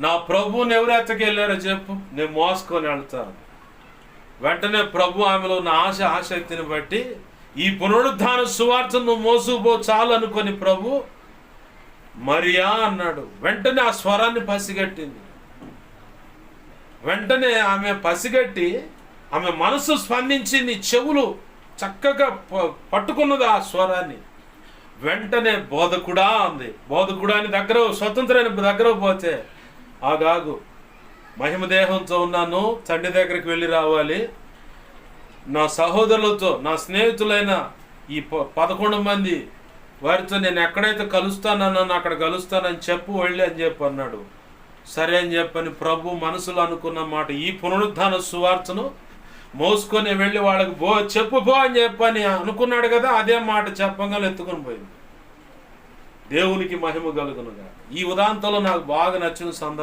నా ప్రభువుని ఎవరు ఎత్తకెళ్ళారో చెప్పు, నేను మోసుకొని వెళ్తాను. వెంటనే ప్రభు ఆమెలో ఉన్న ఆసక్తిని బట్టి ఈ పునరుద్ధాన సువార్తను నువ్వు మోసుకుపో చాలు అనుకొని ప్రభు మరియా అన్నాడు. వెంటనే ఆ స్వరాన్ని పసిగట్టింది. వెంటనే ఆమె పసిగట్టి ఆమె మనసు స్పందించింది, చెవులు చక్కగా పట్టుకున్నది ఆ స్వరాన్ని. వెంటనే బోధకుడా అంది. బోధకుడా అని స్వతంత్రాన్ని దగ్గర పోతే, ఆగాగు, మహిమదేహంతో ఉన్నాను, తండ్రి దగ్గరికి వెళ్ళి రావాలి, నా సహోదరులతో నా స్నేహితులైన ఈ 11 మంది వారితో నేను ఎక్కడైతే కలుస్తానన్నాను అక్కడ కలుస్తానని చెప్పు వెళ్ళి అని చెప్పి అన్నాడు. సరే అని చెప్పని ప్రభు మనసులో అనుకున్న మాట, ఈ పునరుద్ధాన సువార్తను మోసుకొని వెళ్ళి వాళ్ళకి చెప్పు అని చెప్పని అనుకున్నాడు కదా, అదే మాట చెప్పగానే ఎత్తుకొని పోయింది. దేవునికి మహిమ కలుగునుగా. ఈ ఉదాంతంలో నాకు బాగా నచ్చిన సందర్భం